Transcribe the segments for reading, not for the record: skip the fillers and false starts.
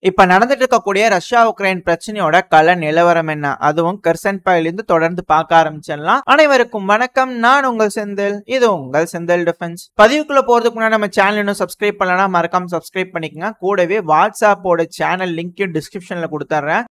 இப்ப நடந்துட்டு இருக்கக்கூடிய ரஷ்யா உக்ரைன் பிரச்சனையோட கள நிலவரம் என்ன, அதுவும் கெர்சன் பகுதியிலிருந்து தொடர்ந்து பார்க்க ஆரம்பிச்சிடலாம். அனைவருக்கும் வணக்கம், நான் உங்கள் செந்தில். இது உங்கள் செந்தில் டிஃபென்ஸ். பதிவுக்குள்ள போறதுக்கு முன்னாடி நம்ம சேனல் இன்னும் சப்ஸ்கிரைப் பண்ணலனா மறக்காம சப்ஸ்கிரைப் பண்ணிக்கங்க. கூடவே வாட்ஸ்அப்போட சேனல் லிங்கையும் டிஸ்கிரிப்ஷன்ல கொடுத்துறேன்.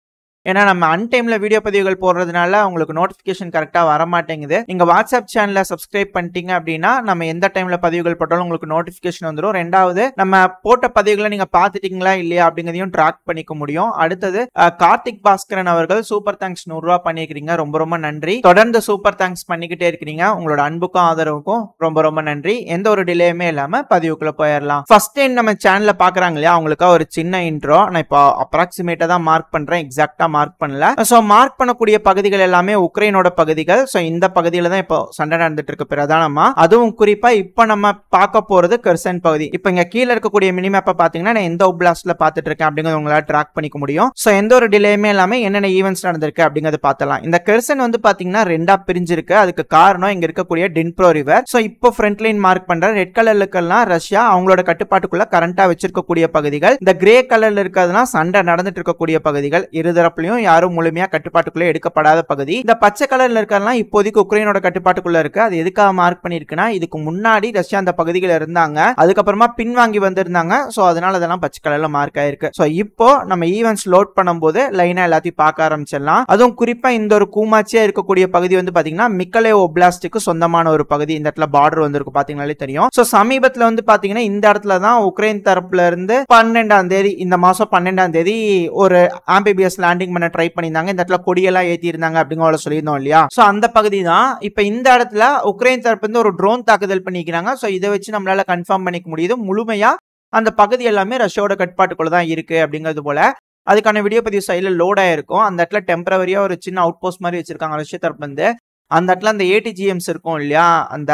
ஏன்னா நம்ம அன்டைம்ல வீடியோ பதிவுகள் போடுறதுனால உங்களுக்கு நோட்டிபிகேஷன் கரெக்டா வர மாட்டேங்குது. நீங்க வாட்ஸ்அப் சேனலை சப்ஸ்கிரைப் பண்ணிட்டீங்க அப்படின்னா நம்ம எந்த டைம்ல பதிவுகள் போட்டாலும் உங்களுக்கு நோட்டிபிகேஷன் வந்துடும். ரெண்டாவது, நம்ம போட்ட பதிவுகளை நீங்க பாத்துட்டீங்களா இல்லையா அப்படிங்கறதையும் ட்ராக் பண்ணிக்க முடியும். அடுத்தது, கார்த்திக் பாஸ்கரன் அவர்கள் சூப்பர் தேங்க்ஸ் 100 ரூபாய் பண்ணிருக்கீங்க, ரொம்ப ரொம்ப நன்றி. தொடர்ந்து சூப்பர் தேங்க்ஸ் பண்ணிக்கிட்டே இருக்கிறீங்க. உங்களோட அன்புக்கும் ஆதரவுக்கும் ரொம்ப ரொம்ப நன்றி. எந்த ஒரு டிலேயுமே இல்லாம பதிவுக்குள்ள போயிடலாம். ஃபர்ஸ்ட் டைம் நம்ம சேனல்ல பாக்குறாங்க இல்லையா, அவங்களுக்கா ஒரு சின்ன இன்ட்ரோ. நான் இப்போ அப்ராக்சிமேட்டா தான் மார்க் பண்றேன், எக்ஸாக்டா மார்க் பண்ணல. சோ மார்க் பண்ணக்கூடிய பகுதிகள் எல்லாமே உக்ரைனோட பகுதிகள். சோ இந்த பகுதியில தான் இப்போ சண்டை நடந்துட்டு இருக்கு பிரதானமா. அதுவும் குறிப்பா இப்ப நம்ம பார்க்க போறது கெர்சன் பகுதி. இப்போ இங்க கீழ இருக்கக்கூடிய மினிமேப்பை பாத்தீங்கன்னா நான் எந்த ஒப்லாஸ்ட்ல பாத்துட்டு இருக்கேன் அப்படிங்கறது உங்களால ட்ராக் பண்ணிக்க முடியும். சோ எந்த ஒரு டிலேயுமே இல்லாம என்னென்ன ஈவென்ட்ஸ் நடந்திருக்கு அப்படிங்கறத பார்த்தலாம். இந்த கெர்சன் வந்து பாத்தீங்கன்னா ரெண்டா பிரிஞ்சிருக்கு. அதுக்கு காரணம் இங்க இருக்கக்கூடிய டின்ப்ரோ ரிவர். சோ இப்போ ஃப்ரண்ட் லைன் மார்க் பண்ற ரெட் கலர்ல இருக்கலாம் ரஷ்யா அவங்களோட கட்டுப்பாட்டுக்குள்ள கரண்டா வச்சிருக்கக்கூடிய பகுதிகள். இந்த கிரே கலர்ல இருக்கிறதுலாம் சண்டை நடந்துட்டு இருக்கக்கூடிய பகுதிகள். இருதரப்புலயும் யாரும் முழுமையா கட்டுப்பாட்டுக்குள்ள எடுக்கப்படாத பகுதி. இந்த பச்சை கலர்ல இருக்கலாம் இப்போதைக்கு உக்ரைனோட கட்டுப்பாட்டுக்குள்ள இருக்கு. அது எதுக்காக மார்க் பண்ணிருக்குன்னா, இதுக்கு முன்னாடி ரஷ்யா அந்த பகுதிகள் இருந்தாங்க, அதுக்கப்புறமா பின்வாங்கி வந்திருந்தாங்க. சோ அதனால அதெல்லாம் பச்சை கலர்ல மார்க் ஆயிருக்கு. சோ இப்போ நம்ம ஈவென்ட்ஸ் லோட் பண்ணும்போது லைனா எல்லாத்தையும் பார்க்க ஆரம்பிச்சிடலாம். அதுவும் குறிப்பா இந்த ஒரு கூமாச்சியா இருக்கக்கூடிய பகுதி வந்து பாத்தீங்கன்னா மிக்கலே ஒப்லாஸ்டுக்கு சொந்தமான ஒரு பகுதி. இந்த இடத்துல பார்டர் வந்திருக்கு பாத்தீங்கன்னாலே தெரியும். சோ சமீபத்துல வந்து பாத்தீங்கன்னா இந்த இடத்துல தான் உக்ரைன் தரப்புல இருந்து 12ஆம் தேதி, இந்த மாசம் 12ஆம் தேதி ஒரு ஆம்பிபிஎஸ் லேண்டிங் பண்ண ட்ரை பண்ணியிருந்தாங்க. இந்த இடத்துல கொடியெல்லாம் ஏத்தி இருந்தாங்க அப்படிங்கிற சொல்லியிருந்தோம் இல்லையா. சோ அந்த பகுதி தான் இப்ப இந்த இடத்துல உக்ரைன் தரப்பு இருந்து ஒரு ட்ரோன் தாக்குதல் பண்ணிக்கிறாங்க. சோ இதை வச்சு நம்மளால கன்ஃபார்ம் பண்ணிக்க முடியுது முழுமையா அந்த பகுதி எல்லாமே ரஷ்யாவோட கட்டுப்பாட்டுக்குள்ள தான் இருக்கு அப்படிங்கிறது போல. அதுக்கான வீடியோ பதிவு சைட்ல லோட் ஆயிருக்கும். அந்த இடத்துல டெம்பரவரியா ஒரு சின்ன அவுட் போஸ்ட் மாதிரி வச்சிருக்காங்க ரஷ்யா தரப்பு இருந்து. அந்த இடத்துல அந்த ATGMs இருக்கும் இல்லையா, அந்த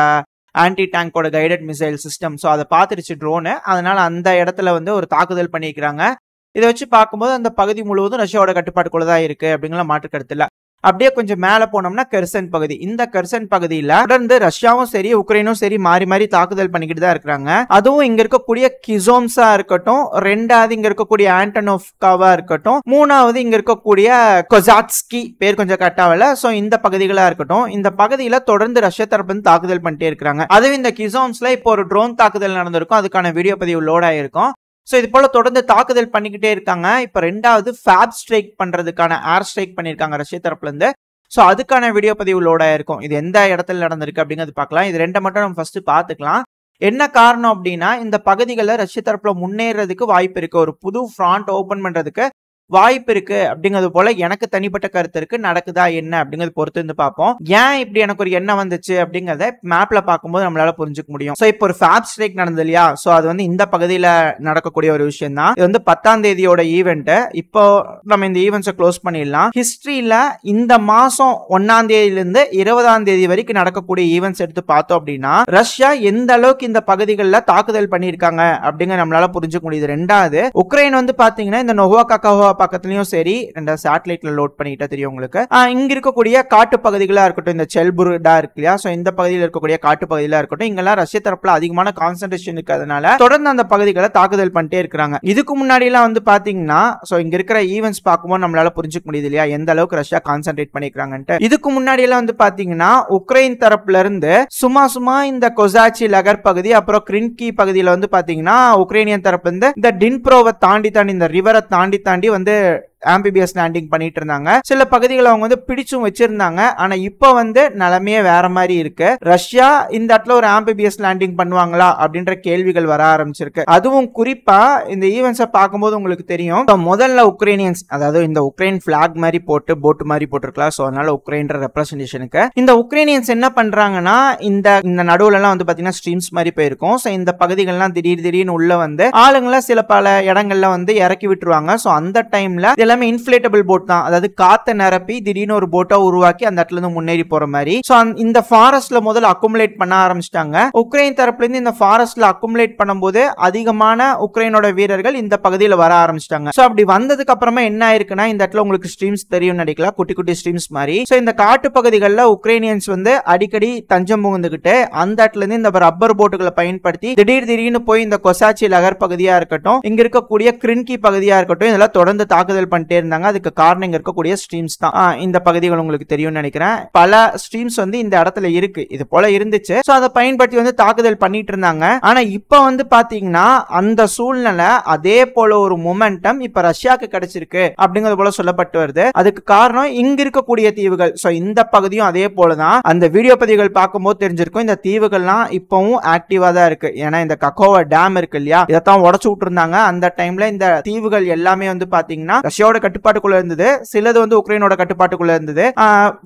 ஆன்டி டேங்கோட கைடட் மிசைல் சிஸ்டம். சோ அதை பார்த்துருச்சு ட்ரோனு. அதனால அந்த இடத்துல வந்து ஒரு தாக்குதல் பண்ணிக்கிறாங்க. இதை வச்சு பார்க்கும்போது அந்த பகுதி முழுவதும் ரஷ்யாவோட கட்டுப்பாட்டுக்குள்ள தான் இருக்கு அப்படிங்கிற மாற்று கருத்து இல்ல. அப்படியே கொஞ்சம் மேல போனோம்னா கெர்சன் பகுதி. இந்த கெர்சன் பகுதியில தொடர்ந்து ரஷ்யாவும் சரி உக்ரைனும் சரி மாறி மாறி தாக்குதல் பண்ணிக்கிட்டு தான் இருக்காங்க. அதுவும் இங்க இருக்கக்கூடிய கிசோம்ஸா இருக்கட்டும், ரெண்டாவது இங்க இருக்கக்கூடிய ஆண்டனோவ்காவா இருக்கட்டும், மூணாவது இங்க இருக்கக்கூடிய கொசாட்ஸ்கி, பேர் கொஞ்சம் கட்டாவல. சோ இந்த பகுதிகளா இருக்கட்டும், இந்த பகுதியில தொடர்ந்து ரஷ்யா தரப்பு வந்து தாக்குதல் பண்ணிட்டே இருக்காங்க. அதுவும் இந்த கிசோம்ஸ்ல இப்போ ஒரு ட்ரோன் தாக்குதல் நடந்திருக்கும், அதுக்கான வீடியோ பதிவு லோட் ஆயிருக்கும். சோ இது போல தொடர்ந்து தாக்குதல் பண்ணிக்கிட்டே இருக்காங்க. இப்ப ரெண்டாவது ஃபேப் ஸ்ட்ரைக் பண்றதுக்கான ஏர் ஸ்ட்ரைக் பண்ணிருக்காங்க ரஷ்யா தரப்புல இருந்து. சோ அதுக்கான வீடியோ பதிவு லோட் ஆயிருக்கும். இது எந்த இடத்துல நடந்திருக்கு அப்படிங்கிறது பார்க்கலாம். இது ரெண்டை மட்டும் நம்ம ஃபர்ஸ்ட் பாத்துக்கலாம். என்ன காரணம் அப்படின்னா, இந்த பகுதிகளில் ரஷ்யா தரப்புல முன்னேறதுக்கு வாய்ப்பு இருக்கு, ஒரு புது ஃப்ராண்ட் ஓபன் பண்றதுக்கு வாய்ப்பு இருக்கு அப்படிங்கிறது போல எனக்கு தனிப்பட்ட கருத்து இருக்கு. நடக்குதா என்ன அப்படிங்கறது பொறுத்து இருந்து பார்ப்போம். ஏன் இப்படி எனக்கு ஒரு எண்ணம் வந்துச்சு அப்படிங்கறத மேப்ல பார்க்கும்போது நம்மளால புரிஞ்சுக்க முடியும். சோ இப்போ ஒரு ஃபேப் ஸ்ட்ரைக் நடந்தது இல்லையா, சோ அது வந்து இந்த பகுதியில நடக்கக்கூடிய ஒரு விஷயம் தான். இது வந்து 10ஆம் தேதியோட ஈவெண்ட். இப்போ நம்ம இந்த ஈவெண்ட்ஸை க்ளோஸ் பண்ணிடலாம். ஹிஸ்டரியில இந்த மாசம் 1ஆம் தேதியில இருந்து 20ஆம் தேதி வரைக்கும் நடக்கக்கூடிய ஈவெண்ட்ஸ் எடுத்து பார்த்தோம் அப்படின்னா ரஷ்யா எந்த அளவுக்கு இந்த பகுதிகளில் தாக்குதல் பண்ணியிருக்காங்க அப்படிங்கிற நம்மளால புரிஞ்சுக்க முடியுது. ரெண்டாவது, உக்ரைன் வந்து பாத்தீங்கன்னா இந்த நோவாகாகோவா பக்கத்துலயும் சரி, ரெண்டு சேட்டலைட்ல லோட் பண்ணிட்டா தெரியும் உங்களுக்கு. இங்க இருக்கக்கூடிய காட்டு பகுதிகளா இருக்கட்டும், இந்த செல்புர்டா இருக்கு இல்லையா, சோ இந்த பகுதியில் இருக்கக்கூடிய காட்டு பகுதிகளா இருக்கட்டும், இங்கெல்லாம் ரஷ்யா தரப்புல அதிகமான கான்சென்ட்ரேஷன் இருக்கிறதுனால தொடர்ந்து அந்த பகுதிகளை தாக்குதல் பண்ணிட்டே இருக்காங்க. இதுக்கு முன்னாடி எல்லாம் வந்து பாத்தீங்கன்னா, சோ இங்க இருக்கிற ஈவெண்ட்ஸ் பார்க்கும்போது நம்மளால புரிஞ்சுக்க முடியுது இல்லையா எந்த அளவுக்கு ரஷ்யா கான்சென்ட்ரேட் பண்ணிருக்காங்கன்ட்டு. இதுக்கு முன்னாடி எல்லாம் வந்து பாத்தீங்கன்னா உக்ரைன் தரப்புல இருந்து சும்மா இந்த கொசாச்சி லகர் பகுதி அப்புறம் கிரின்கி பகுதியில வந்து பாத்தீங்கன்னா உக்ரைனியன் தரப்பு இருந்து இந்த டின்ப்ரோவை தாண்டி இந்த ரிவரை தாண்டி வந்து ஆம்பிபிஎஸ் லேண்டிங் பண்ணிட்டு இருந்தாங்க. சில பகுதிகளை அவங்க வந்து பிடிச்சும் வச்சிருந்தாங்க. ஆனா இப்போ வந்து நிலைமையே வேற மாதிரி இருக்கு. ரஷ்யா இந்த இடத்துல ஒரு ஆம்பிபிஎஸ் லேண்டிங் பண்ணுவாங்களா அப்படின்ற கேள்விகள் வர ஆரம்பிச்சிருக்கு. அதுவும் குறிப்பா இந்த ஈவெண்ட்ஸை பார்க்கும்போது உங்களுக்கு தெரியும், முதல்ல உக்ரைனியன்ஸ், அதாவது இந்த உக்ரைன் பிளாக் மாதிரி போட்டு போட்டு மாதிரி போட்டிருக்கலாம். சோ அதனால உக்ரைன் ரெப்ரசன்டேஷனுக்கு இந்த உக்ரைனியன்ஸ் என்ன பண்றாங்கன்னா, இந்த நடுவுல எல்லாம் வந்து பாத்தீங்கன்னா ஸ்ட்ரீம்ஸ் மாதிரி போயிருக்கும். சோ இந்த பகுதிகள்லாம் திடீர்னு உள்ள வந்து ஆளுங்களை சில பல இடங்கள்ல வந்து இறக்கி விட்டுருவாங்க. சோ அந்த டைம்ல எல்லாமே இன்ஃபிளேட்டபிள் போட் தான், அதாவது காத்த நிரப்பி திடீர்னு ஒரு போட்டா உருவாக்கி அந்த இடத்துல இருந்து முன்னேறி போற மாதிரி. சோ இந்த ஃபாரஸ்ட்ல முதல்ல அக்குமுலேட் பண்ண ஆரம்பிச்சிட்டாங்க. உக்ரைன் தரப்புல இருந்து இந்த ஃபாரஸ்ட்ல அக்குமுலேட் பண்ணும்போது அதிகமான உக்ரைனோட வீரர்கள் இந்த பகுதியில் வர ஆரம்பிச்சிட்டாங்க. சோ அப்படி வந்ததுக்கு அப்புறமா என்ன ஆயிருக்குன்னா, இந்த இடத்துல உங்களுக்கு ஸ்ட்ரீம்ஸ் தெரியும் நினைக்கலாம், குட்டி குட்டி ஸ்ட்ரீம்ஸ் மாதிரி. சோ இந்த காட்டு பகுதிகளில் உக்ரைனியன்ஸ் வந்து அடிக்கடி தஞ்சம் புகுந்துகிட்டு அந்த இடத்துல இருந்து இந்த ரப்பர் போட்டுகளை பயன்படுத்தி திடீர்னு போய் இந்த கொசாச்சி நகர் பகுதியா இருக்கட்டும், இங்க இருக்கக்கூடிய கிரின்கி பகுதியா இருக்கட்டும், இதெல்லாம் தொடர்ந்து தாக்குதல் பண்ணிட்டே இருந்தாங்க. அதுக்கு காரணம் இங்க இருக்கக்கூடிய ஸ்ட்ரீம்ஸ் தான். இந்த பகுதிகள் உங்களுக்கு தெரியும் நினைக்கிறேன். பல ஸ்ட்ரீம்ஸ் வந்து இந்த இடத்துல இருக்கு, இது போல இருந்துச்சு. சோ அதை பயன்படுத்தி வந்து தாக்குதல் பண்ணிட்டு இருந்தாங்க. ஆனா இப்ப வந்து பாத்தீங்கன்னா அந்த சூழ்நிலை அதே போல ஒரு மொமெண்டம் இப்ப ரஷ்யாக்கு கிடைச்சிருக்கு அப்படிங்கிறது போல சொல்லப்பட்டு வருது. அதுக்கு காரணம் இங்க இருக்கக்கூடிய தீவுகள். சோ இந்த பகுதியும் அதே போலதான். அந்த வீடியோ பதிவுகள் பார்க்கும்போது தெரிஞ்சிருக்கும், இந்த தீவுகள்லாம் இப்பவும் ஆக்டிவா தான் இருக்கு. ஏன்னா இந்த கக்கோவா டேம் இருக்கு இல்லையா, இதைத்தான் உடச்சு விட்டுருந்தாங்க. அந்த டைம்ல இந்த தீவுகள் எல்லாமே வந்து பாத்தீங்கன்னா ரஷ்யாவோட கட்டுப்பாட்டுக்குள்ள இருந்தது, சிலது வந்து உக்ரைனோட கட்டுப்பாட்டுக்குள்ள இருந்தது.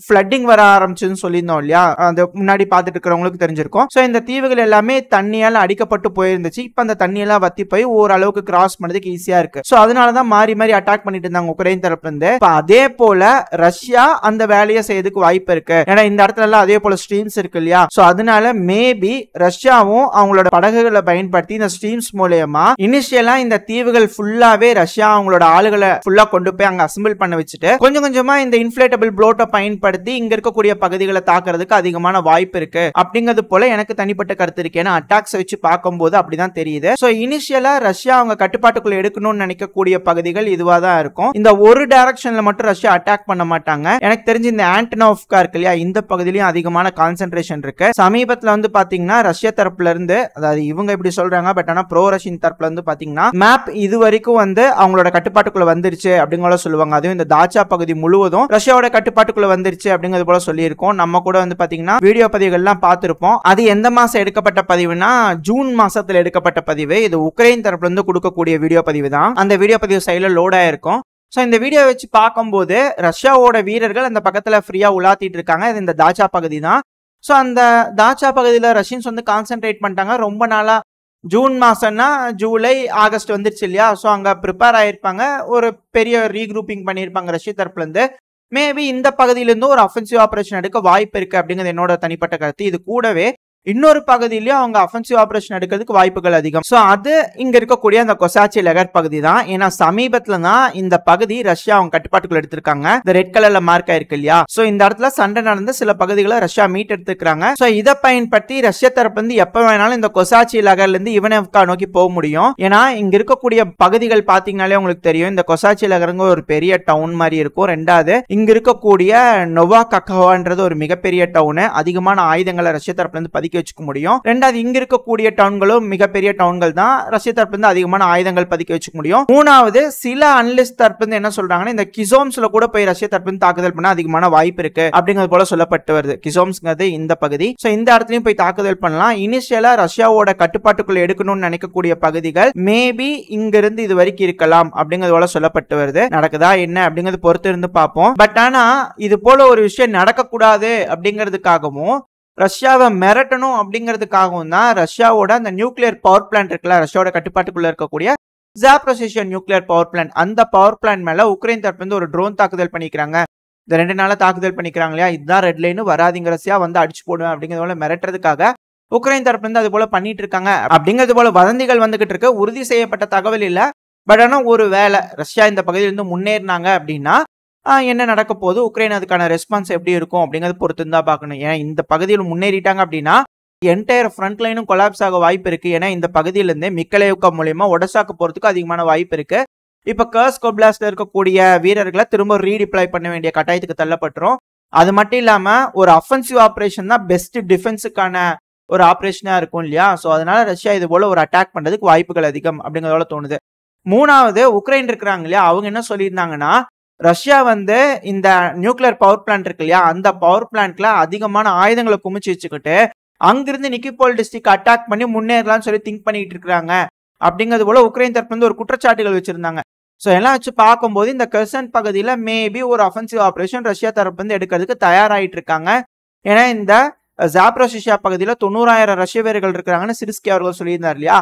ஃப்ளட்டிங் வர ஆரம்பிச்சுன்னு சொல்லியிருந்தோம் இல்லையா, அந்த முன்னாடி பார்த்துட்டு இருக்கிறவங்களுக்கு தெரிஞ்சிருக்கும். சோ இந்த தீவுகள் எல்லாமே தண்ணியால அடிக்கப்பட்டு போயிருந்துச்சு. இப்ப அந்த தண்ணியெல்லாம் வத்தி போய் ஓரளவுக்கு கிராஸ் பண்ணதுக்கு ஈஸியா இருக்கு. சோ அதனாலதான் மாறி மாறி அட்டாக் பண்ணிட்டு இருந்தாங்க உக்ரைன் தரப்புல இருந்து. அதே போல ரஷ்யா அந்த வேலையை செய்யறதுக்கு வாய்ப்பு இருக்கு. ஏன்னா இந்த இடத்துல எல்லாம் அதே போல ஸ்ட்ரீம்ஸ் இருக்கு இல்லையா, சோ அதனால மேபி ரஷ்யாவும் அவங்களோட படகுகளை பயன்படுத்தி இந்த ஸ்ட்ரீம்ஸ் மூலமா இனிஷியலா இந்த தீவுகள் ஃபுல்லாவே ரஷ்யா அவங்களோட ஆளுகளை ஃபுல்லா கொண்டு போய் அங்க அசம்பிள் பண்ண வச்சுட்டு கொஞ்சம் கொஞ்சமா இந்த இன்ஃபிளேட்டபிள் ப்ளோட்டை பயன்படுத்தி இங்க இருக்கக்கூடிய பகுதிகளை தாக்குறதுக்கு அதிகமான வாய்ப்பு இருக்கு அப்படிங்கிறது போல எனக்கு தனிப்பட்ட கருத்து இருக்கு. ஏன்னா அட்டாக்ஸ் வச்சு பார்க்கும்போது அப்படிதான் தெரியுது. சோ இனிஷியலா ரஷ்யா அவங்க கட்டுப்பாட்டுக்குள்ள எடுக்கணும்னு நினைக்கக்கூடிய பகுதிகள் இதுவா தான் இருக்கும். இந்த ஒரு டைரக்ஷன்ல மட்டும் ரஷ்யா அட்டாக் பண்ண மாட்டாங்க. எனக்கு தெரிஞ்சு இந்த ஆண்டனோவ்கா இருக்கு இல்லையா, இந்த பகுதியிலும் அதிகமான கான்சென்ட்ரேஷன் இருக்கு. சமீபத்துல வந்து பாத்தீங்கன்னா ரஷ்யா தரப்புல இருந்து, அதாவது இவங்க இப்படி சொல்றாங்க, பட் ஆனா ப்ரோ ரஷ்யன் தரப்புல இருந்து பாத்தீங்கன்னா மேப் இது வரைக்கும் வந்து அவங்களோட கட்டுப்பாட்டுக்குள்ள வந்துருச்சு அப்படிங்கிற சொல்லுவாங்க. அதுவும் இந்த தாச்சா பகுதி முழுவதும் ரஷ்யாவோட கட்டுப்பாட்டுக்குள்ள வந்துருச்சு அப்படிங்கிறது போல சொல்லியிருக்கோம். நம்ம கூட வந்து பாத்தீங்கன்னா வீடியோ பதிவுகள்லாம் பார்த்திருப்போம். அது எந்த மாசம் எடுக்கப்பட்ட பதிவுனா ஜூன் மாசத்துல எடுக்கப்பட்ட பதிவு. இது உக்ரைன் தரப்புல இருந்து கொடுக்கக்கூடிய வீடியோ பதிவு தான். அந்த வீடியோ பதிவு சைடுல லோட் ஆயிருக்கும். சோ இந்த வீடியோ வச்சு பார்க்கும்போது ரஷ்யாவோட வீரர்கள் அந்த பக்கத்துல ஃப்ரீயா உலாத்திட்டு இருக்காங்க. இது இந்த தாச்சா பகுதி தான். சோ அந்த தாச்சா பகுதியில ரஷ்யன்ஸ் வந்து கான்சென்ட்ரேட் பண்ணிட்டாங்க ரொம்ப நாளா. ஜூன் மாசம்னா ஜூலை ஆகஸ்ட் வந்துருச்சு இல்லையா, சோ அங்க ப்ரிப்பேர் ஆயிருப்பாங்க, ஒரு பெரிய ரீக்ரூப்பிங் பண்ணிருப்பாங்க ரஷ்ய தரப்புல இருந்து. மேபி இந்த பகுதியில இருந்து ஒரு அஃபென்சிவ் ஆபரேஷன் எடுக்க வாய்ப்பு இருக்கு அப்படிங்கிறது என்னோட தனிப்பட்ட கருத்து. இது கூடவே இன்னொரு பகுதியிலயும் அவங்க அஃபென்சிவ் ஆபரேஷன் எடுக்கிறதுக்கு வாய்ப்புகள் அதிகம். சோ அது இங்க இருக்கக்கூடிய அந்த கொசாச்சி நகர் பகுதி தான். ஏன்னா சமீபத்துல தான் இந்த பகுதி ரஷ்யா அவங்க கட்டுப்பாட்டுக்குள்ள எடுத்திருக்காங்க. இந்த ரெட் கலர்ல மார்க் ஆயிருக்கு இல்லையா, சோ இந்த இடத்துல சண்டை நடந்து சில பகுதிகளை ரஷ்யா மீட் எடுத்துக்கிறாங்க. சோ இதை பயன்படுத்தி ரஷ்ய தரப்பு இருந்து எப்ப வேணாலும் இந்த கொசாச்சி நகர்ல இருந்து இவனெவ்கா நோக்கி போக முடியும். ஏன்னா இங்க இருக்கக்கூடிய பகுதிகள் பாத்தீங்கன்னாலே உங்களுக்கு தெரியும், இந்த கொசாச்சி நகருங்க ஒரு பெரிய டவுன் மாதிரி இருக்கும். ரெண்டாவது இங்க இருக்கக்கூடிய நோவா கக்கோவான்றது ஒரு மிகப்பெரிய டவுன், அதிகமான ஆயுதங்களை ரஷ்ய தரப்புல இருந்து பதுக்கி வச்சுக்க முடியும். ரெண்டாவது இங்க இருக்கக்கூடிய டவுன்களும் மிகப்பெரிய டவுன்கள் தான், ரஷ்ய தரப்புல இருந்து அதிகமான ஆயுதங்கள் பதுக்கி வச்சுக்க முடியும். மூணாவது சில அனலிஸ்ட் தரப்புல இருந்து என்ன சொல்றாங்கன்னா, இந்த கிசோம்ஸ்ல கூட போய் ரஷ்ய தரப்புல இருந்து தாக்குதல் பண்ண அதிகமான வாய்ப்பு இருக்கு அப்படிங்கிறது போல சொல்லப்பட்டு வருது. கிசோம்ஸ்ங்கிறது இந்த பகுதி. சோ இந்த இடத்துலயும் போய் தாக்குதல் பண்ணலாம். இனிஷியலா ரஷ்யாவோட கட்டுப்பாட்டுக்குள்ள எடுக்கணும்னு நினைக்கக்கூடிய பகுதிகள் மேபி இங்க இருந்து இது வரைக்கும் இருக்கலாம் அப்படிங்கிறது போல சொல்லப்பட்டு வருது. நடக்குதா என்ன அப்படிங்கிறது பொறுத்து இருந்து பார்ப்போம். பட் ஆனா இது போல ஒரு விஷயம் நடக்கக்கூடாது அப்படிங்கிறதுக்காகவும் ரஷ்யாவை மிரட்டணும் அப்படிங்கிறதுக்காகவும் தான் ரஷ்யாவோட அந்த நியூக்ளியர் பவர் பிளான்ட் இருக்குல்ல, ரஷ்யாவோட கட்டுப்பாட்டுக்குள்ள இருக்கக்கூடிய ஜாப்ரோசிஷியா நியூக்ளியர் பவர் பிளான்ட், அந்த பவர் பிளான்ட் மேல உக்ரைன் தரப்புல இருந்து ஒரு ட்ரோன் தாக்குதல் பண்ணிக்கிறாங்க. இந்த 2 நாளா தாக்குதல் பண்ணிக்கிறாங்க இல்லையா, இதுதான் ரெட் லைன், வராதிங்க ரஷ்யா வந்து அடிச்சு போடுவேன் அப்படிங்கிறது போல மிரட்டுறதுக்காக உக்ரைன் தரப்புல இருந்து அது போல பண்ணிட்டு இருக்காங்க அப்படிங்கிறது போல வதந்திகள் வந்துகிட்டு இருக்கு. உறுதி செய்யப்பட்ட தகவல் இல்ல. பட் ஆனா ஒரு வேளை ரஷ்யா இந்த பகுதியிலிருந்து முன்னேறினாங்க அப்படின்னா என்ன நடக்க போகுது, உக்ரைன் அதுக்கான ரெஸ்பான்ஸ் எப்படி இருக்கும் அப்படிங்கறது பொறுத்து தான் பார்க்கணும். ஏன்னா இந்த பகுதியில் முன்னேறிட்டாங்க அப்படின்னா என்டையர் ஃப்ரண்ட் லைனும் கொலாப்ஸ் ஆக வாய்ப்பு இருக்கு. ஏன்னா இந்த பகுதியிலிருந்து மிக்கலேவ்கா மூலமா ஒடசாக்கு போறதுக்கு அதிகமான வாய்ப்பு இருக்கு. இப்ப கர்ஸ்க் ஒப்லாஸ்ட்ல இருக்கக்கூடிய வீரர்களை திரும்ப ரீடிப்ளாய் பண்ண வேண்டிய கட்டாயத்துக்கு தள்ளப்பட்டுரும். அது மட்டும் இல்லாம ஒரு அஃபென்சிவ் ஆபரேஷன் தான் பெஸ்ட் டிஃபென்ஸுக்கான ஒரு ஆபரேஷனா இருக்கும் இல்லையா, சோ அதனால ரஷ்யா இது போல ஒரு அட்டாக் பண்றதுக்கு வாய்ப்புகள் அதிகம் அப்படிங்கறதோட தோணுது. மூணாவது உக்ரைன் இருக்கிறாங்க இல்லையா, அவங்க என்ன சொல்லியிருந்தாங்கன்னா, ரஷ்யா வந்து இந்த நியூக்ளியர் பவர் பிளான்ட் இருக்கு இல்லையா, அந்த பவர் பிளான்ட்ல அதிகமான ஆயுதங்களை குமிச்சு வச்சுக்கிட்டு அங்கிருந்து நிக்கிபோல் டிஸ்ட்ரிக்ட் அட்டாக் பண்ணி முன்னேறலாம்னு சொல்லி திங்க் பண்ணிட்டு இருக்காங்க அப்படிங்கிறது போல உக்ரைன் தரப்பு வந்து ஒரு குற்றச்சாட்டுகள் வச்சிருந்தாங்க. சோ எல்லாம் வச்சு பார்க்கும்போது இந்த கெர்சன் பகுதியில மேபி ஒரு அஃபென்சிவ் ஆபரேஷன் ரஷ்யா தரப்பு வந்து எடுக்கிறதுக்கு தயாராயிட்டு இருக்காங்க. ஏன்னா இந்த ஜாப்ரோசிஷியா பகுதியில 90,000 ரஷ்ய வீரர்கள் இருக்கிறாங்கன்னு சிரிஸ்கி அவர்கள் சொல்லியிருந்தார் இல்லையா,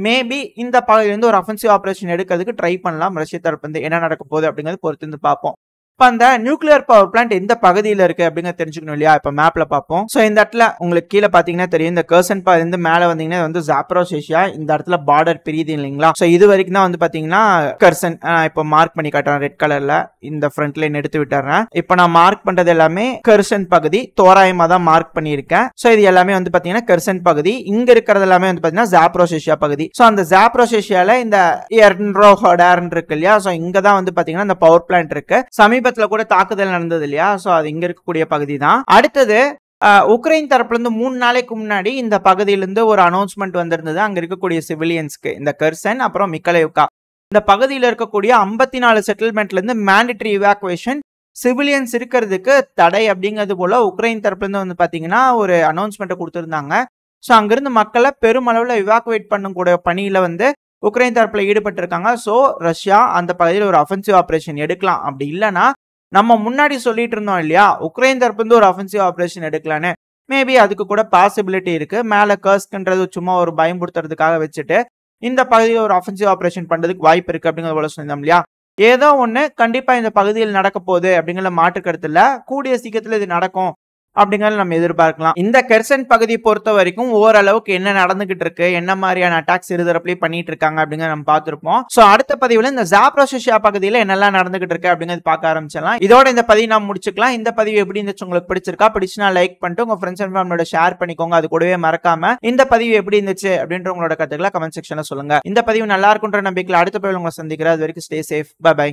மேபி இந்த பகுதியில இருந்து ஒரு அஃபென்சிவ் ஆபரேஷன் எடுக்கிறதுக்கு ட்ரை பண்ணலாம். ரஷ்ய தரப்பு வந்து என்ன நடக்க போகுது அப்படிங்கிறது பொறுத்து இருந்து பார்ப்போம். இப்ப அந்த நியூக்ளியர் பவர் பிளான்ட் எந்த பகுதியில இருக்கு அப்படிங்கறத தெரிஞ்சுக்கணும் இல்லையா? இப்ப மேப்ல பார்ப்போம். சோ இந்த இடத்துல உங்களுக்கு கீழே பாத்தீங்கன்னா தெரியும், இந்த கர்சன் இருந்து மேல வந்தீங்கன்னா வந்து ஜாப்ரோசியா, இந்த இடத்துல பார்டர் பிரியுது இல்லைங்களா? சோ இது வரைக்கும் தான் வந்து பாத்தீங்கன்னா கர்சன். இப்ப மார்க் பண்ணி காட்டுறேன் ரெட் கலர்ல, இந்த ஃப்ரண்ட் லைன் எடுத்து விட்டுறேன். இப்ப நான் மார்க் பண்றது எல்லாமே கர்சன் பகுதி, தோராயமா தான் மார்க் பண்ணியிருக்கேன். சோ இது எல்லாமே வந்து பாத்தீங்கன்னா கர்சன் பகுதி. இங்க இருக்கிறது எல்லாமே வந்து பாத்தீங்கன்னா ஜாப்ரோசியா பகுதி. சோ அந்த ஜாப்ரோசியால இந்த எர்ன்ரோஹோடார்ன் இருக்கு இல்லையா? சோ இங்க தான் வந்து பாத்தீங்கன்னா இந்த பவர் பிளான்ட் இருக்கு. சமீபத்துல கூட தாக்குதல் நடந்தது இல்லையா? சோ அது இங்க இருக்கக்கூடிய பகுதி தான். அடுத்தது உக்ரைன் தரப்புல இருந்து 3 நாளைக்கு முன்னாடி இந்த பகுதியிலிருந்து ஒரு அனௌன்ஸ்மெண்ட் வந்திருந்தது அங்க இருக்கக்கூடிய சிவிலியன்ஸ்க்கு. இந்த கர்சன் அப்புறம் மிக்கலேவ்கா இந்த பகுதியில் இருக்கக்கூடிய 54 செட்டில்மெண்ட்ல இருந்து மேண்டேட்டரி இவாக்குவேஷன், சிவிலியன்ஸ் இருக்கிறதுக்கு தடை அப்படிங்கிறது போல உக்ரைன் தரப்புல இருந்து வந்து பாத்தீங்கன்னா ஒரு அனௌன்ஸ்மெண்ட் கொடுத்திருந்தாங்க. சோ அங்கிருந்து மக்களை பெருமளவுல இவாக்குவேட் பண்ணக்கூடிய பணியில வந்து உக்ரைன் தரப்புல ஈடுபட்டு இருக்காங்க. சோ ரஷ்யா அந்த பகுதியில் ஒரு அஃபென்சிவ் ஆபரேஷன் எடுக்கலாம். அப்படி இல்லைன்னா நம்ம முன்னாடி சொல்லிட்டு இருந்தோம் இல்லையா, உக்ரைன் தரப்பு வந்து ஒரு அஃபென்சிவ் ஆபரேஷன் எடுக்கலான்னு, மேபி அதுக்கு கூட பாசிபிலிட்டி இருக்கு. மேல கர்ஸ்க்ன்றது சும்மா ஒரு பயம்படுத்துறதுக்காக வச்சுட்டு இந்த பகுதியில் ஒரு அஃபென்சிவ் ஆபரேஷன் பண்றதுக்கு வாய்ப்பு இருக்கு அப்படிங்கிறது போல சொல்லியிருந்தோம் இல்லையா? ஏதோ ஒண்ணு கண்டிப்பா இந்த பகுதியில் நடக்க போகுது அப்படிங்கிற மாற்று கருத்து இல்ல. கூடிய சீக்கிரத்துல இது நடக்கும் அப்படிங்கறத நம்ம எதிர்பார்க்கலாம். இந்த கெர்சன் பகுதி பொறுத்த வரைக்கும் ஓரளவுக்கு என்ன நடந்துகிட்டு இருக்கு, என்ன மாதிரியான அட்டாக்ஸ் இருதரப்புலயும் பண்ணிட்டு இருக்காங்க அப்படிங்கறத நம்ம பார்த்திருப்போம். சோ அடுத்த பதிவுல இந்த ஜாப்ரோசியா பகுதியில என்னெல்லாம் நடந்துகிட்டு இருக்கு அப்படிங்கறது பார்க்க ஆரம்பிச்சிடலாம். இதோட இந்த பதிவு நாம் முடிச்சுக்கலாம். இந்த பதிவு எப்படி இருந்துச்சு, உங்களுக்கு பிடிச்சிருக்கா? பிடிச்சுனா லைக் பண்ணிட்டு உங்க ஃப்ரெண்ட்ஸ் அண்ட் ஃபேமிலியோட ஷேர் பண்ணிக்கோங்க. அது கூடவே மறக்காம இந்த பதிவு எப்படி இருந்துச்சு அப்படின்ற உங்களோட கருத்துக்களை கமெண்ட் செக்ஷன்ல சொல்லுங்க. இந்த பதிவு நல்லா இருக்குன்ற நம்பிக்கையில அடுத்த பதிவில் உங்களை சந்திக்கிறேன். அது வரைக்கும் ஸ்டே சேஃப். By by.